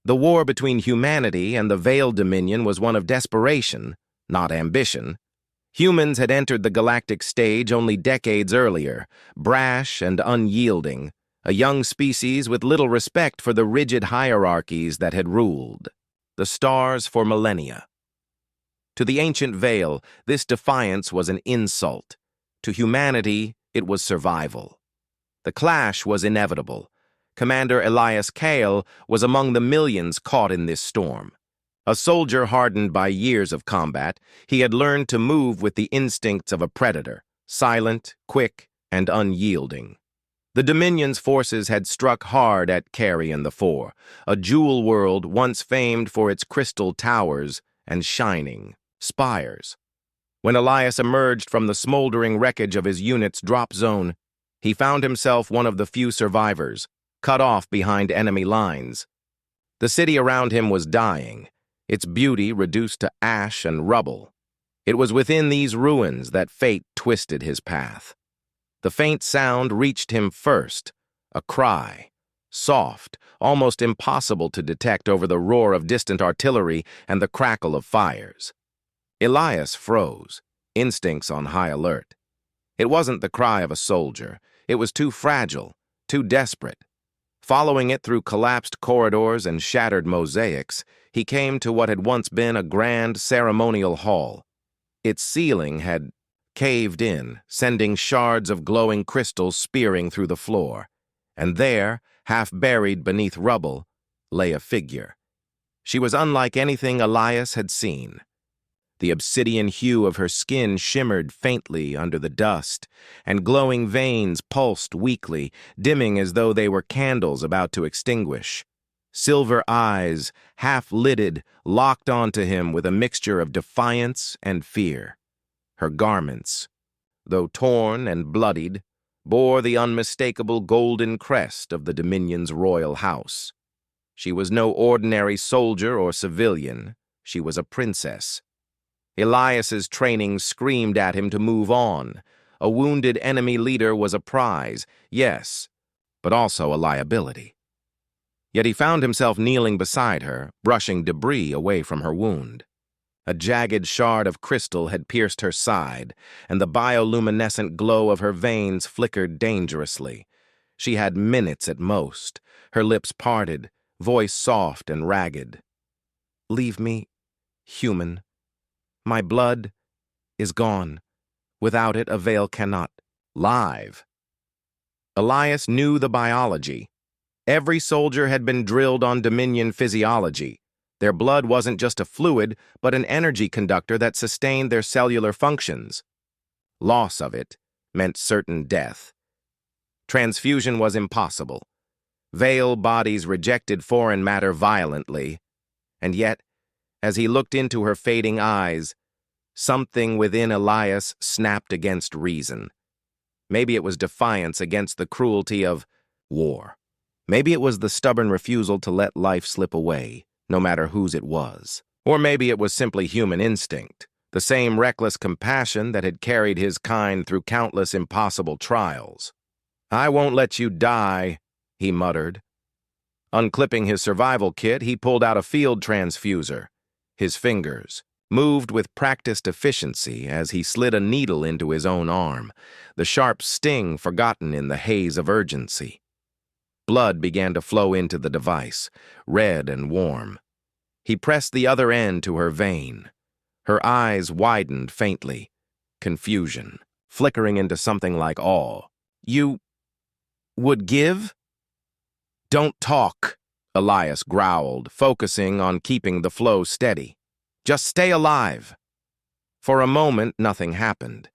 The war between humanity and the Veiled Dominion was one of desperation, not ambition. Humans had entered the galactic stage only decades earlier, brash and unyielding, a young species with little respect for the rigid hierarchies that had ruled. The stars for millennia. To the ancient Veil, this defiance was an insult. To humanity, it was survival. The clash was inevitable. Commander Elias Kale was among the millions caught in this storm. A soldier hardened by years of combat, he had learned to move with the instincts of a predator, silent, quick, and unyielding. The Dominion's forces had struck hard at Carrion IV, a jewel world once famed for its crystal towers and shining spires. When Elias emerged from the smoldering wreckage of his unit's drop zone, he found himself one of the few survivors, cut off behind enemy lines. The city around him was dying, its beauty reduced to ash and rubble. It was within these ruins that fate twisted his path. The faint sound reached him first, a cry, soft, almost impossible to detect over the roar of distant artillery and the crackle of fires. Elias froze, instincts on high alert. It wasn't the cry of a soldier. It was too fragile, too desperate. Following it through collapsed corridors and shattered mosaics, he came to what had once been a grand ceremonial hall. Its ceiling had caved in, sending shards of glowing crystal spearing through the floor. And there, half buried beneath rubble, lay a figure. She was unlike anything Elias had seen. The obsidian hue of her skin shimmered faintly under the dust, and glowing veins pulsed weakly, dimming as though they were candles about to extinguish. Silver eyes, half-lidded, locked onto him with a mixture of defiance and fear. Her garments, though torn and bloodied, bore the unmistakable golden crest of the Dominion's royal house. She was no ordinary soldier or civilian. She was a princess. Elias's training screamed at him to move on. A wounded enemy leader was a prize, yes, but also a liability. Yet he found himself kneeling beside her, brushing debris away from her wound. A jagged shard of crystal had pierced her side, and the bioluminescent glow of her veins flickered dangerously. She had minutes at most, her lips parted, voice soft and ragged. "Leave me, human. My blood is gone. Without it, a veil cannot live." Elias knew the biology. Every soldier had been drilled on Dominion physiology. Their blood wasn't just a fluid, but an energy conductor that sustained their cellular functions. Loss of it meant certain death. Transfusion was impossible. Veil bodies rejected foreign matter violently. And yet, as he looked into her fading eyes, something within Elias snapped against reason. Maybe it was defiance against the cruelty of war. Maybe it was the stubborn refusal to let life slip away, no matter whose it was. Or maybe it was simply human instinct, the same reckless compassion that had carried his kind through countless impossible trials. "I won't let you die," he muttered. Unclipping his survival kit, he pulled out a field transfuser. His fingers moved with practiced efficiency as he slid a needle into his own arm, the sharp sting forgotten in the haze of urgency. Blood began to flow into the device, red and warm. He pressed the other end to her vein. Her eyes widened faintly, confusion, flickering into something like awe. "You would give?" "Don't talk," Elias growled, focusing on keeping the flow steady. "Just stay alive." For a moment, nothing happened.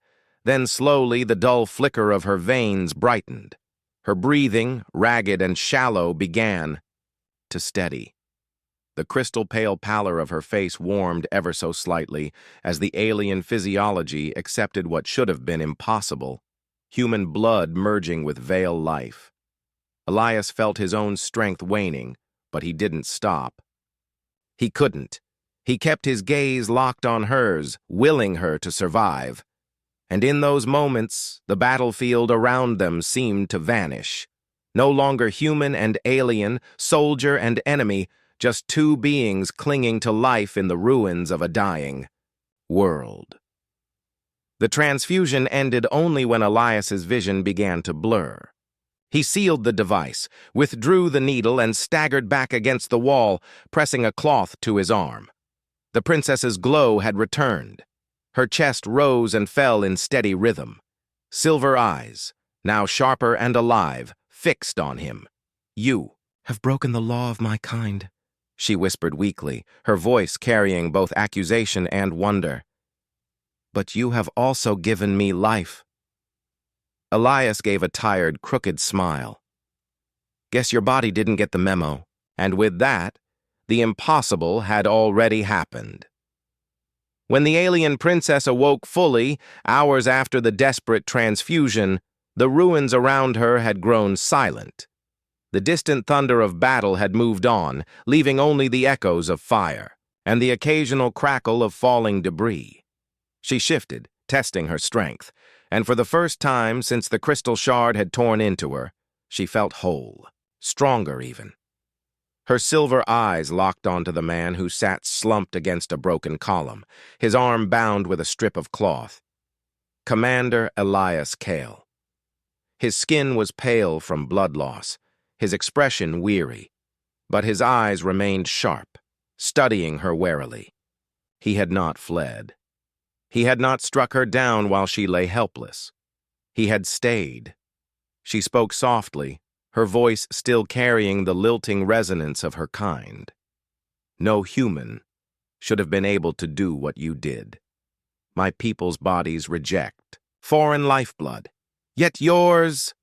Then slowly, the dull flicker of her veins brightened. Her breathing, ragged and shallow, began to steady. The crystal-pale pallor of her face warmed ever so slightly as the alien physiology accepted what should have been impossible, human blood merging with veil life. Elias felt his own strength waning, but he didn't stop. He couldn't. He kept his gaze locked on hers, willing her to survive. And in those moments, the battlefield around them seemed to vanish. No longer human and alien, soldier and enemy, just two beings clinging to life in the ruins of a dying world. The transfusion ended only when Elias's vision began to blur. He sealed the device, withdrew the needle, and staggered back against the wall, pressing a cloth to his arm. The princess's glow had returned. Her chest rose and fell in steady rhythm. Silver eyes, now sharper and alive, fixed on him. "You have broken the law of my kind," she whispered weakly, her voice carrying both accusation and wonder. "But you have also given me life." Elias gave a tired, crooked smile. "Guess your body didn't get the memo." And with that, the impossible had already happened. When the alien princess awoke fully, hours after the desperate transfusion, the ruins around her had grown silent. The distant thunder of battle had moved on, leaving only the echoes of fire and the occasional crackle of falling debris. She shifted, testing her strength, and for the first time since the crystal shard had torn into her, she felt whole, stronger even. Her silver eyes locked onto the man who sat slumped against a broken column, his arm bound with a strip of cloth. Commander Elias Kale. His skin was pale from blood loss, his expression weary, but his eyes remained sharp, studying her warily. He had not fled. He had not struck her down while she lay helpless. He had stayed. She spoke softly, her voice still carrying the lilting resonance of her kind. "No human should have been able to do what you did. My people's bodies reject foreign lifeblood. Yet yours—"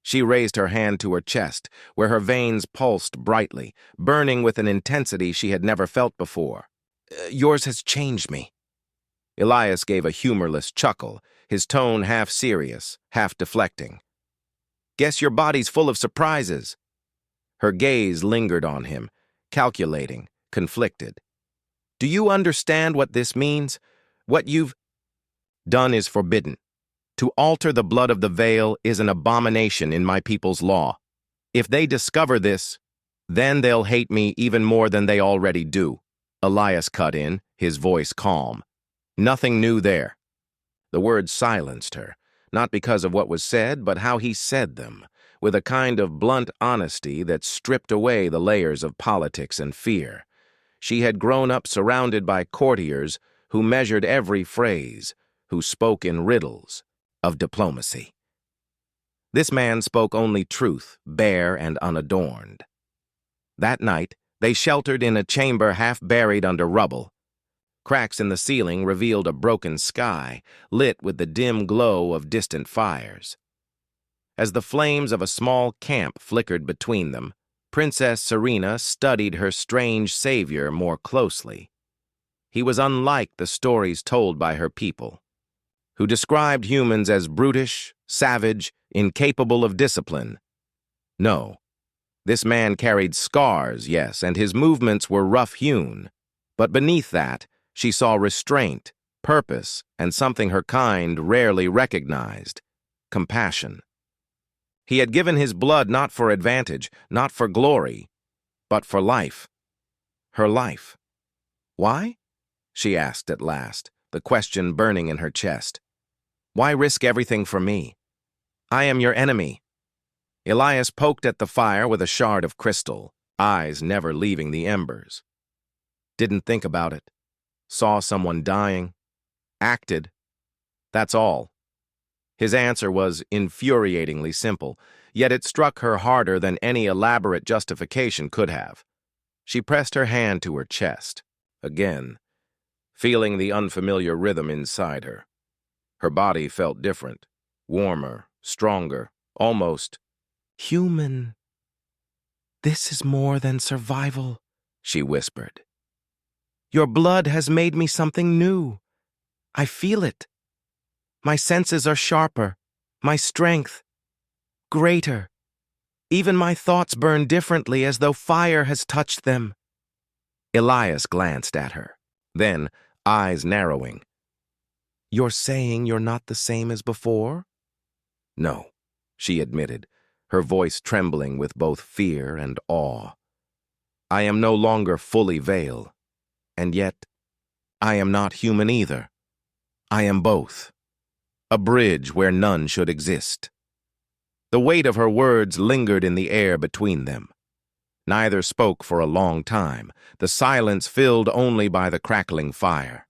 She raised her hand to her chest, where her veins pulsed brightly, burning with an intensity she had never felt before. "Yours has changed me." Elias gave a humorless chuckle, his tone half serious, half deflecting. "Guess your body's full of surprises." Her gaze lingered on him, calculating, conflicted. "Do you understand what this means? What you've done is forbidden. To alter the blood of the veil is an abomination in my people's law. If they discover this, then they'll hate me even more than they already do." Elias cut in, his voice calm. Nothing new there. The words silenced her, not because of what was said, but how he said them, with a kind of blunt honesty that stripped away the layers of politics and fear. She had grown up surrounded by courtiers who measured every phrase, who spoke in riddles of diplomacy. This man spoke only truth, bare and unadorned. That night, they sheltered in a chamber half buried under rubble. Cracks in the ceiling revealed a broken sky, lit with the dim glow of distant fires. As the flames of a small camp flickered between them, Princess Serena studied her strange savior more closely. He was unlike the stories told by her people, who described humans as brutish, savage, incapable of discipline. No, this man carried scars, yes, and his movements were rough-hewn, but beneath that, she saw restraint, purpose, and something her kind rarely recognized: compassion. He had given his blood not for advantage, not for glory, but for life. Her life. Why? She asked at last, the question burning in her chest. Why risk everything for me? I am your enemy. Elias poked at the fire with a shard of crystal, eyes never leaving the embers. Didn't think about it. Saw someone dying. Acted. That's all. His answer was infuriatingly simple, yet it struck her harder than any elaborate justification could have. She pressed her hand to her chest, again, feeling the unfamiliar rhythm inside her. Her body felt different, warmer, stronger, almost human. This is more than survival, she whispered. Your blood has made me something new. I feel it. My senses are sharper, my strength greater. Even my thoughts burn differently, as though fire has touched them. Elias glanced at her, then, eyes narrowing. You're saying you're not the same as before? No, she admitted, her voice trembling with both fear and awe. I am no longer fully Veil, and yet I am not human either. I am both, a bridge where none should exist. The weight of her words lingered in the air between them. Neither spoke for a long time, the silence filled only by the crackling fire.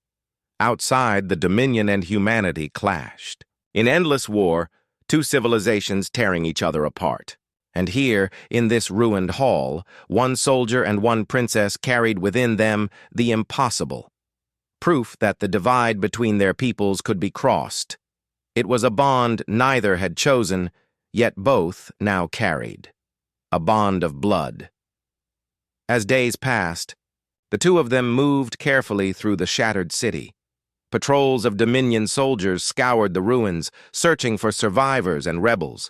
Outside, the Dominion and humanity clashed. In endless war, two civilizations tearing each other apart. And here, in this ruined hall, one soldier and one princess carried within them the impossible. Proof that the divide between their peoples could be crossed. It was a bond neither had chosen, yet both now carried. A bond of blood. As days passed, the two of them moved carefully through the shattered city. Patrols of Dominion soldiers scoured the ruins, searching for survivors and rebels.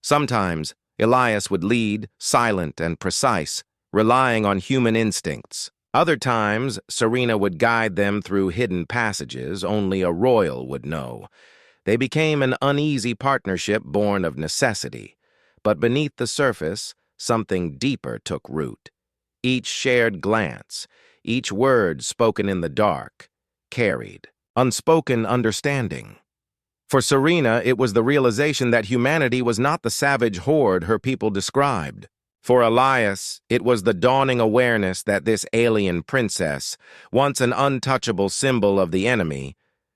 Sometimes, Elias would lead, silent and precise, relying on human instincts. Other times, Serena would guide them through hidden passages only a royal would know. They became an uneasy partnership born of necessity. But beneath the surface, something deeper took root. Each shared glance, each word spoken in the dark, carried unspoken understanding. For Serena, it was the realization that humanity was not the savage horde her people described. For Elias, it was the dawning awareness that this alien princess, once an untouchable symbol of the enemy,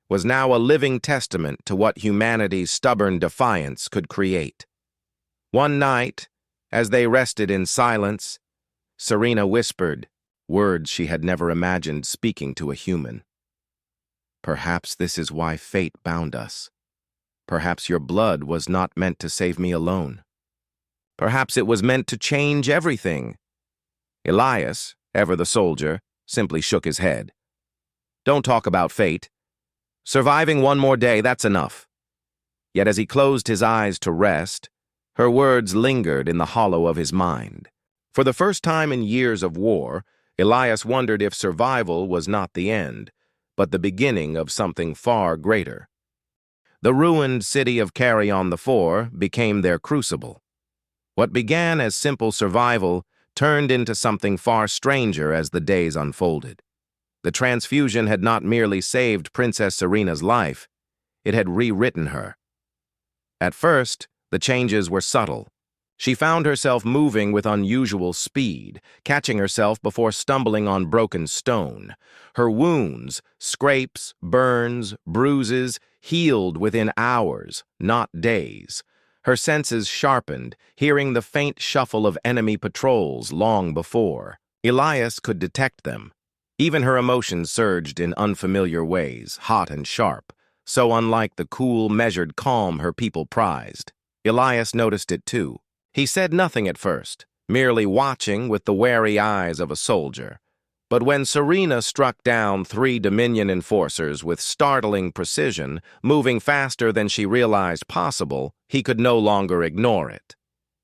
was now a living testament to what humanity's stubborn defiance could create. One night, as they rested in silence, Serena whispered, words she had never imagined speaking to a human. Perhaps this is why fate bound us. Perhaps your blood was not meant to save me alone. Perhaps it was meant to change everything. Elias, ever the soldier, simply shook his head. Don't talk about fate. Surviving one more day, that's enough. Yet as he closed his eyes to rest, her words lingered in the hollow of his mind. For the first time in years of war, Elias wondered if survival was not the end, but the beginning of something far greater. The ruined city of Carrion the Four became their crucible. What began as simple survival turned into something far stranger as the days unfolded. The transfusion had not merely saved Princess Serena's life, it had rewritten her. At first, the changes were subtle. She found herself moving with unusual speed, catching herself before stumbling on broken stone. Her wounds, scrapes, burns, bruises, healed within hours, not days. Her senses sharpened, hearing the faint shuffle of enemy patrols long before. Elias could detect them. Even her emotions surged in unfamiliar ways, hot and sharp, so unlike the cool, measured calm her people prized. Elias noticed it too. He said nothing at first, merely watching with the wary eyes of a soldier. But when Serena struck down 3 Dominion enforcers with startling precision, moving faster than she realized possible, he could no longer ignore it.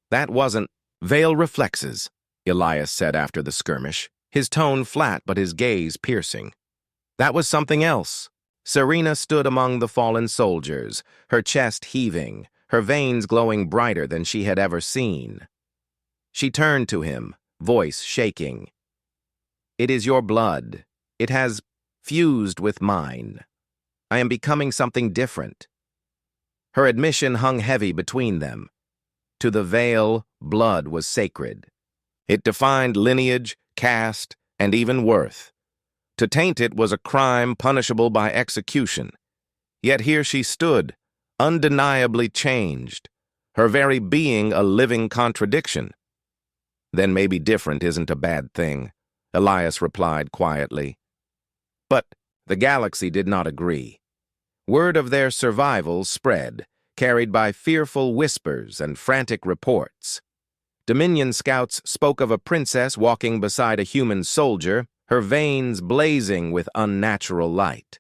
That wasn't Veil reflexes, Elias said after the skirmish, his tone flat but his gaze piercing. That was something else. Serena stood among the fallen soldiers, her chest heaving, her veins glowing brighter than she had ever seen. She turned to him, voice shaking. It is your blood. It has fused with mine. I am becoming something different. Her admission hung heavy between them. To the Veil, blood was sacred. It defined lineage, caste, and even worth. To taint it was a crime punishable by execution. Yet here she stood, undeniably changed, her very being a living contradiction. Then maybe different isn't a bad thing, Elias replied quietly. But the galaxy did not agree. Word of their survival spread, carried by fearful whispers and frantic reports. Dominion scouts spoke of a princess walking beside a human soldier, her veins blazing with unnatural light.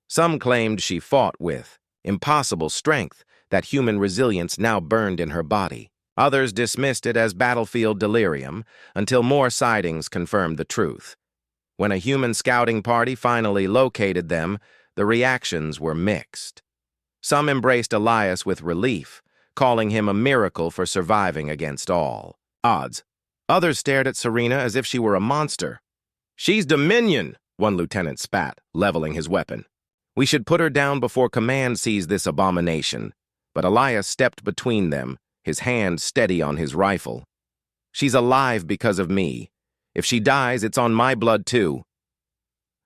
Some claimed she fought with impossible strength, that human resilience now burned in her body. Others dismissed it as battlefield delirium, until more sightings confirmed the truth. When a human scouting party finally located them, the reactions were mixed. Some embraced Elias with relief, calling him a miracle for surviving against all odds. Others stared at Serena as if she were a monster. "She's Dominion," one lieutenant spat, leveling his weapon. "We should put her down before command sees this abomination." But Elias stepped between them, his hand steady on his rifle. "She's alive because of me. If she dies, it's on my blood too."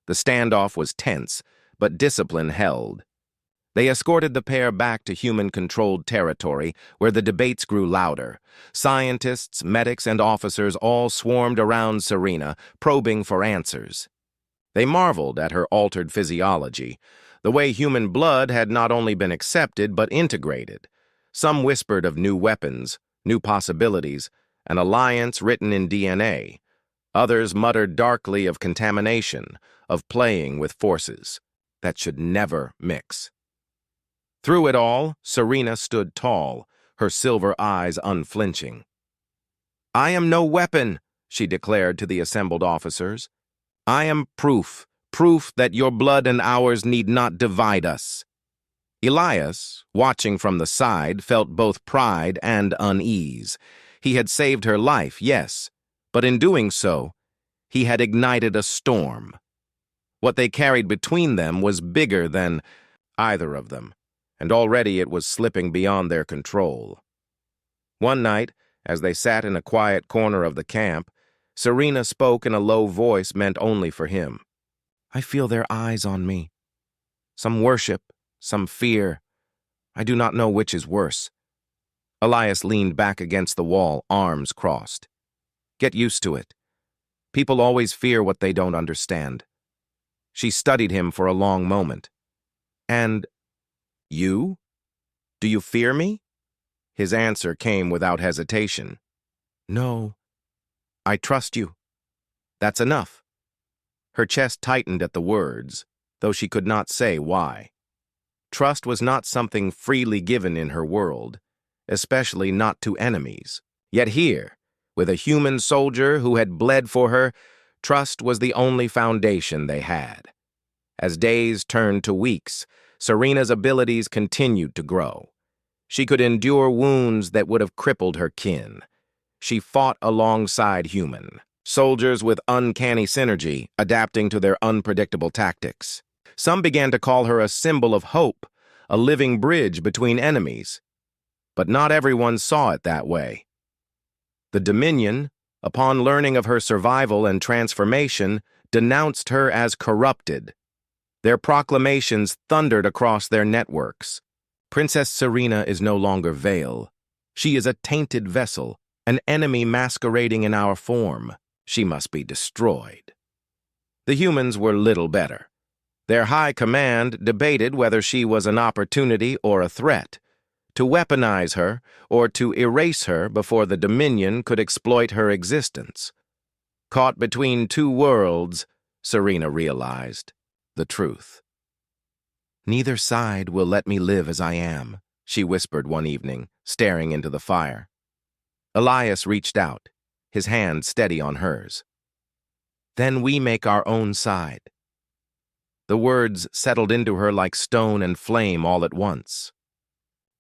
The standoff was tense, but discipline held. They escorted the pair back to human-controlled territory, where the debates grew louder. Scientists, medics, and officers all swarmed around Serena, probing for answers. They marveled at her altered physiology. The way human blood had not only been accepted, but integrated. Some whispered of new weapons, new possibilities, an alliance written in DNA. Others muttered darkly of contamination, of playing with forces that should never mix. Through it all, Serena stood tall, her silver eyes unflinching. "I am no weapon," she declared to the assembled officers. "I am proof that your blood and ours need not divide us." Elias, watching from the side, felt both pride and unease. He had saved her life, yes, but in doing so, he had ignited a storm. What they carried between them was bigger than either of them, and already it was slipping beyond their control. One night, as they sat in a quiet corner of the camp, Serena spoke in a low voice meant only for him. "I feel their eyes on me. Some worship, some fear. I do not know which is worse." Elias leaned back against the wall, arms crossed. "Get used to it. People always fear what they don't understand." She studied him for a long moment. "And you? Do you fear me?" His answer came without hesitation. "No. I trust you. That's enough." Her chest tightened at the words, though she could not say why. Trust was not something freely given in her world, especially not to enemies. Yet here, with a human soldier who had bled for her, trust was the only foundation they had. As days turned to weeks, Serena's abilities continued to grow. She could endure wounds that would have crippled her kin. She fought alongside human soldiers with uncanny synergy, adapting to their unpredictable tactics. Some began to call her a symbol of hope, a living bridge between enemies. But not everyone saw it that way. The Dominion, upon learning of her survival and transformation, denounced her as corrupted. Their proclamations thundered across their networks. "Princess Serena is no longer Veil. She is a tainted vessel, an enemy masquerading in our form. She must be destroyed." The humans were little better. Their high command debated whether she was an opportunity or a threat, to weaponize her or to erase her before the Dominion could exploit her existence. Caught between two worlds, Serena realized the truth. "Neither side will let me live as I am," she whispered one evening, staring into the fire. Elias reached out, his hand steady on hers. "Then we make our own side." The words settled into her like stone and flame all at once.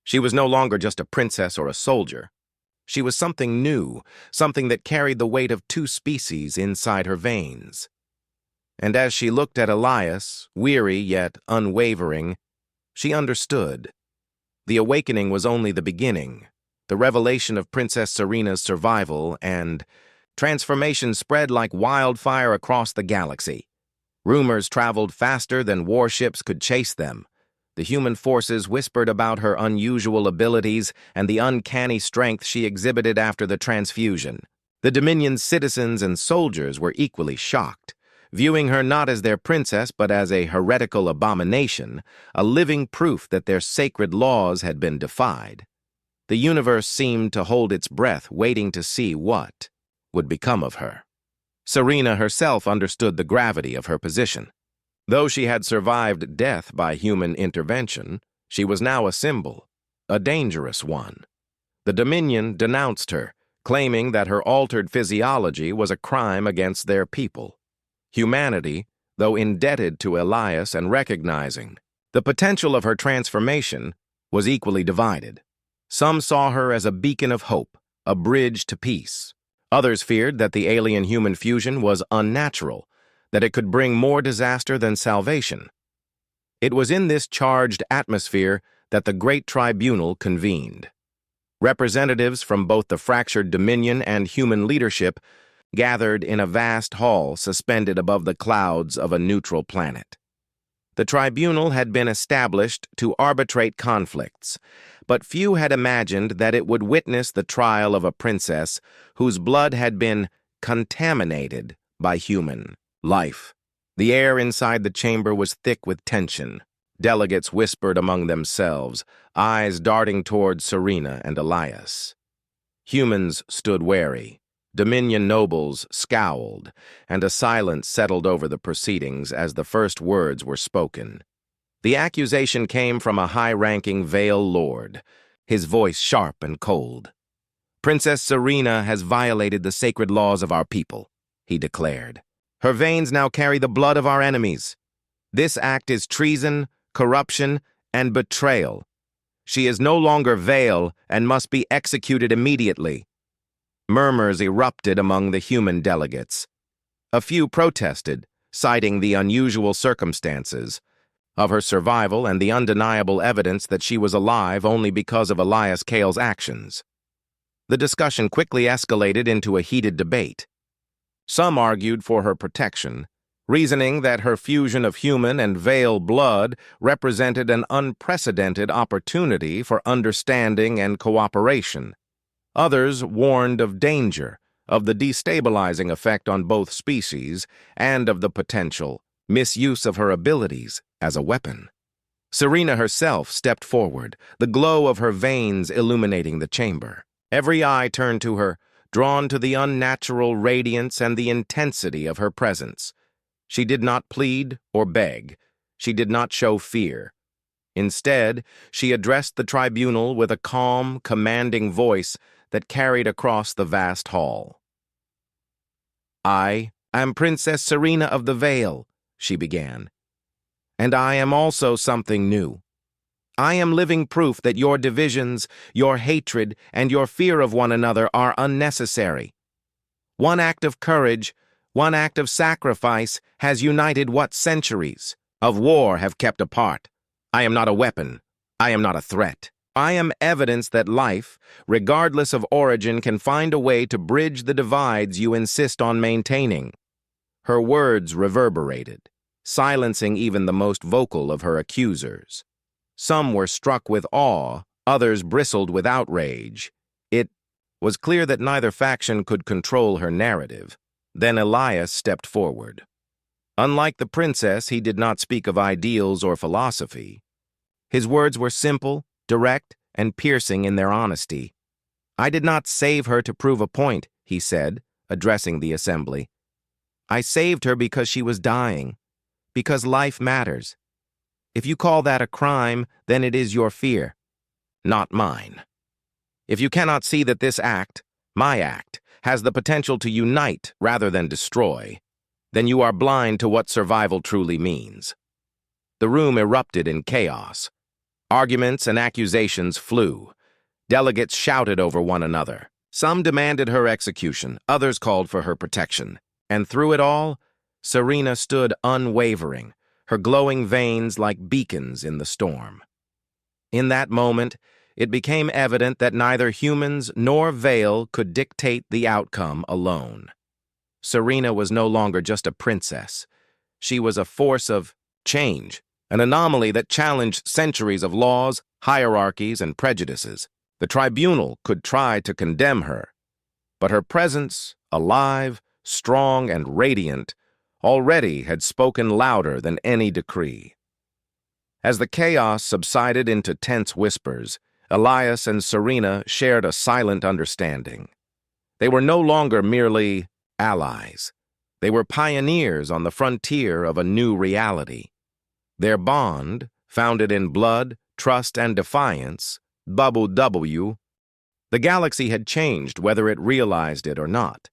She was no longer just a princess or a soldier. She was something new, something that carried the weight of two species inside her veins. And as she looked at Elias, weary yet unwavering, she understood. The awakening was only the beginning, the revelation of Princess Serena's survival, and transformation spread like wildfire across the galaxy. Rumors traveled faster than warships could chase them. The human forces whispered about her unusual abilities and the uncanny strength she exhibited after the transfusion. The Dominion's citizens and soldiers were equally shocked, viewing her not as their princess but as a heretical abomination, a living proof that their sacred laws had been defied. The universe seemed to hold its breath, waiting to see what would become of her. Serena herself understood the gravity of her position. Though she had survived death by human intervention, she was now a symbol, a dangerous one. The Dominion denounced her, claiming that her altered physiology was a crime against their people. Humanity, though indebted to Elias and recognizing the potential of her transformation, was equally divided. Some saw her as a beacon of hope, a bridge to peace. Others feared that the alien-human fusion was unnatural, that it could bring more disaster than salvation. It was in this charged atmosphere that the Great Tribunal convened. Representatives from both the fractured Dominion and human leadership gathered in a vast hall suspended above the clouds of a neutral planet. The tribunal had been established to arbitrate conflicts, but few had imagined that it would witness the trial of a princess whose blood had been contaminated by human life. The air inside the chamber was thick with tension. Delegates whispered among themselves, eyes darting toward Serena and Elias. Humans stood wary. Dominion nobles scowled, and a silence settled over the proceedings as the first words were spoken. The accusation came from a high-ranking Vale lord, his voice sharp and cold. "Princess Serena has violated the sacred laws of our people," he declared. "Her veins now carry the blood of our enemies. This act is treason, corruption, and betrayal. She is no longer Vale and must be executed immediately." Murmurs erupted among the human delegates. A few protested, citing the unusual circumstances of her survival and the undeniable evidence that she was alive only because of Elias Kale's actions. The discussion quickly escalated into a heated debate. Some argued for her protection, reasoning that her fusion of human and Vale blood represented an unprecedented opportunity for understanding and cooperation. Others warned of danger, of the destabilizing effect on both species, and of the potential misuse of her abilities as a weapon. Serena herself stepped forward, the glow of her veins illuminating the chamber. Every eye turned to her, drawn to the unnatural radiance and the intensity of her presence. She did not plead or beg. She did not show fear. Instead, she addressed the tribunal with a calm, commanding voice that carried across the vast hall. "I am Princess Serena of the Vale," she began. "And I am also something new. I am living proof that your divisions, your hatred, and your fear of one another are unnecessary. One act of courage, one act of sacrifice has united what centuries of war have kept apart. I am not a weapon. I am not a threat. I am evidence that life, regardless of origin, can find a way to bridge the divides you insist on maintaining." Her words reverberated, silencing even the most vocal of her accusers. Some were struck with awe, others bristled with outrage. It was clear that neither faction could control her narrative. Then Elias stepped forward. Unlike the princess, he did not speak of ideals or philosophy. His words were simple, direct, and piercing in their honesty. "I did not save her to prove a point," he said, addressing the assembly. "I saved her because she was dying, because life matters. If you call that a crime, then it is your fear, not mine. If you cannot see that this act, my act, has the potential to unite rather than destroy, then you are blind to what survival truly means." The room erupted in chaos. Arguments and accusations flew. Delegates shouted over one another. Some demanded her execution, others called for her protection. And through it all, Serena stood unwavering, her glowing veins like beacons in the storm. In that moment, it became evident that neither humans nor Vale could dictate the outcome alone. Serena was no longer just a princess. She was a force of change, an anomaly that challenged centuries of laws, hierarchies, and prejudices. The tribunal could try to condemn her, but her presence, alive, strong, and radiant, already had spoken louder than any decree. As the chaos subsided into tense whispers, Elias and Serena shared a silent understanding. They were no longer merely allies. They were pioneers on the frontier of a new reality. Their bond, founded in blood, trust, and defiance, the galaxy had changed whether it realized it or not.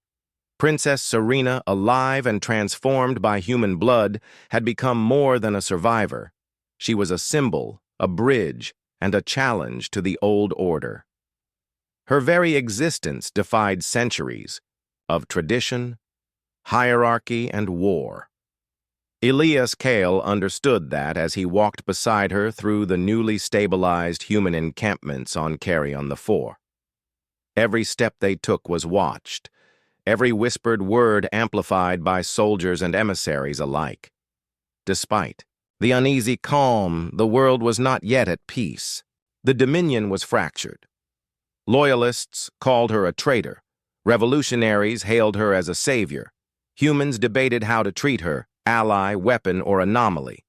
Princess Serena, alive and transformed by human blood, had become more than a survivor. She was a symbol, a bridge, and a challenge to the old order. Her very existence defied centuries, of tradition, hierarchy, and war. Elias Kale understood that as he walked beside her through the newly stabilized human encampments on Carrion the Four. Every step they took was watched, every whispered word amplified by soldiers and emissaries alike. Despite the uneasy calm, the world was not yet at peace. The Dominion was fractured. Loyalists called her a traitor. Revolutionaries hailed her as a savior. Humans debated how to treat her, ally, weapon, or anomaly.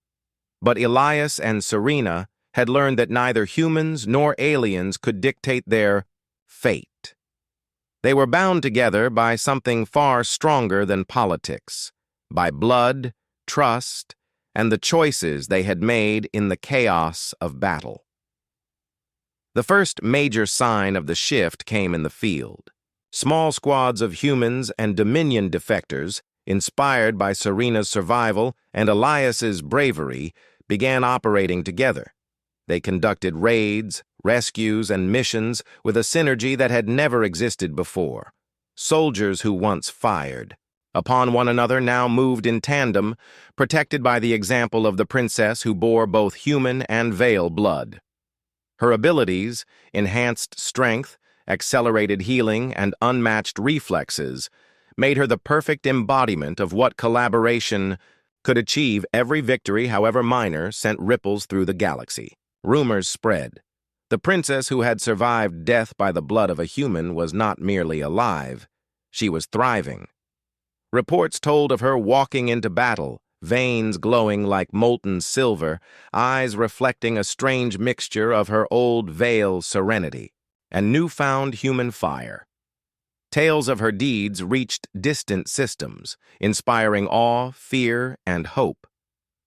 But Elias and Serena had learned that neither humans nor aliens could dictate their fate. They were bound together by something far stronger than politics, by blood, trust, and the choices they had made in the chaos of battle. The first major sign of the shift came in the field. Small squads of humans and Dominion defectors, inspired by Serena's survival and Elias's bravery, began operating together. They conducted raids, rescues, and missions with a synergy that had never existed before. Soldiers who once fired upon one another now moved in tandem, protected by the example of the princess who bore both human and Veil blood. Her abilities, enhanced strength, accelerated healing, and unmatched reflexes, made her the perfect embodiment of what collaboration could achieve. Every victory, however minor, sent ripples through the galaxy. Rumors spread. The princess who had survived death by the blood of a human was not merely alive, she was thriving. Reports told of her walking into battle, veins glowing like molten silver, eyes reflecting a strange mixture of her old Veil serenity and newfound human fire. Tales of her deeds reached distant systems, inspiring awe, fear, and hope.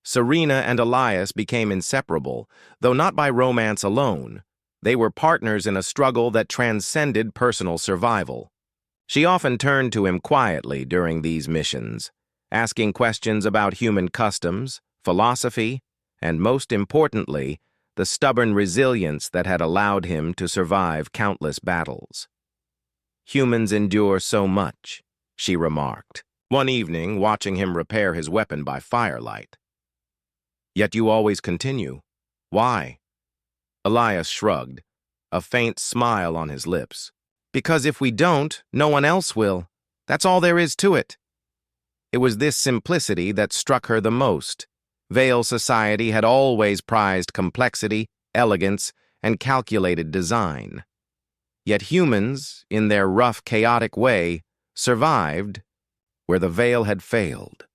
Serena and Elias became inseparable, though not by romance alone. They were partners in a struggle that transcended personal survival. She often turned to him quietly during these missions, asking questions about human customs, philosophy, and most importantly, the stubborn resilience that had allowed him to survive countless battles. "Humans endure so much," she remarked, one evening watching him repair his weapon by firelight. "Yet you always continue. Why?" Elias shrugged, a faint smile on his lips. "Because if we don't, no one else will. That's all there is to it." It was this simplicity that struck her the most. Veil society had always prized complexity, elegance, and calculated design. Yet humans, in their rough, chaotic way, survived where the Veil had failed.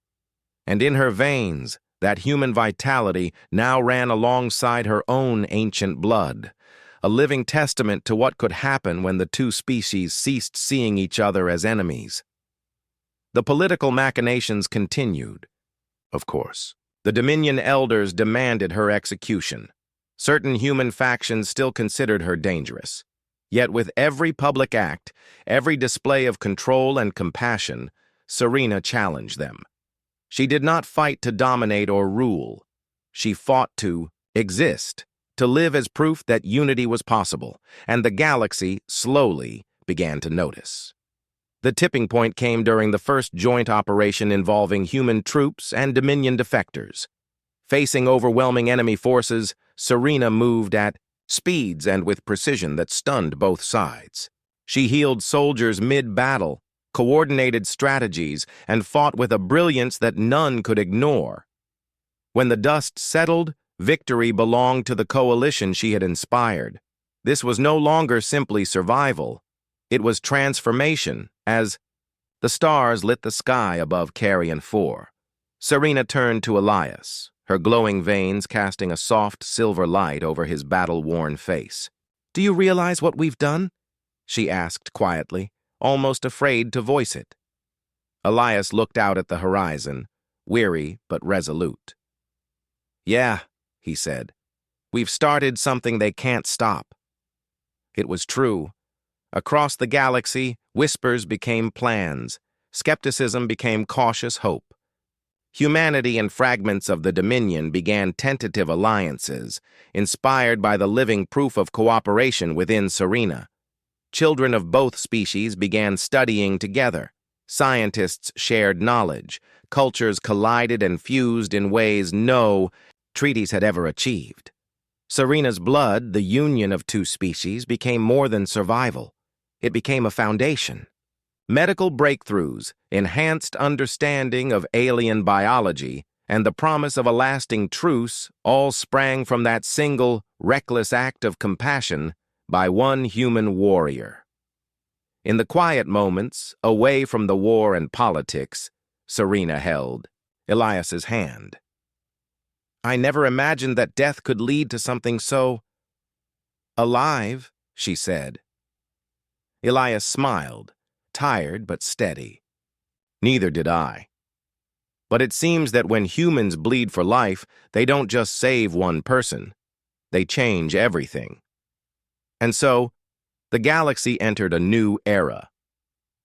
And in her veins, that human vitality now ran alongside her own ancient blood, a living testament to what could happen when the two species ceased seeing each other as enemies. The political machinations continued. Of course, the Dominion elders demanded her execution. Certain human factions still considered her dangerous. Yet with every public act, every display of control and compassion, Serena challenged them. She did not fight to dominate or rule. She fought to exist, to live as proof that unity was possible, and the galaxy slowly began to notice. The tipping point came during the first joint operation involving human troops and Dominion defectors. Facing overwhelming enemy forces, Serena moved at speeds and with precision that stunned both sides. She healed soldiers mid-battle, coordinated strategies, and fought with a brilliance that none could ignore. When the dust settled, victory belonged to the coalition she had inspired. This was no longer simply survival. It was transformation, as the stars lit the sky above Carrion 4. Serena turned to Elias, her glowing veins casting a soft silver light over his battle-worn face. "Do you realize what we've done?" she asked quietly, almost afraid to voice it. Elias looked out at the horizon, weary but resolute. "Yeah," he said, "we've started something they can't stop." It was true. Across the galaxy, whispers became plans. Skepticism became cautious hope. Humanity and fragments of the Dominion began tentative alliances, inspired by the living proof of cooperation within Serena. Children of both species began studying together, Scientists shared knowledge. Cultures collided and fused in ways no treaties had ever achieved. Serena's blood, the union of two species, became more than survival. It became a foundation. Medical breakthroughs, enhanced understanding of alien biology, and the promise of a lasting truce all sprang from that single, reckless act of compassion by one human warrior. In the quiet moments, away from the war and politics, Serena held Elias's hand. "I never imagined that death could lead to something so alive," she said. Elias smiled, tired but steady. "Neither did I. But it seems that when humans bleed for life, they don't just save one person. They change everything." And so, the galaxy entered a new era.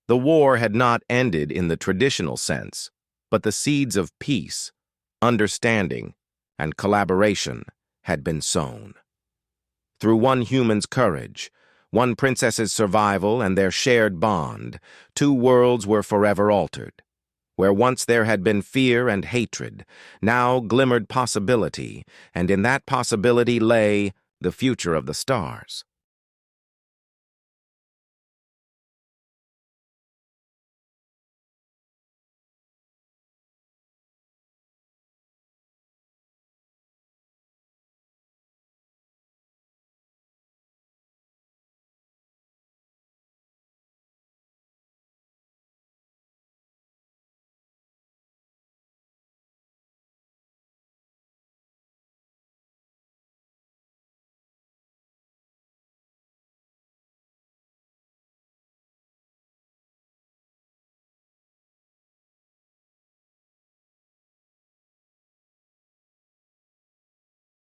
The war had not ended in the traditional sense, but the seeds of peace, understanding, and collaboration had been sown. Through one human's courage, one princess's survival, and their shared bond, two worlds were forever altered. Where once there had been fear and hatred, now glimmered possibility, and in that possibility lay the future of the stars.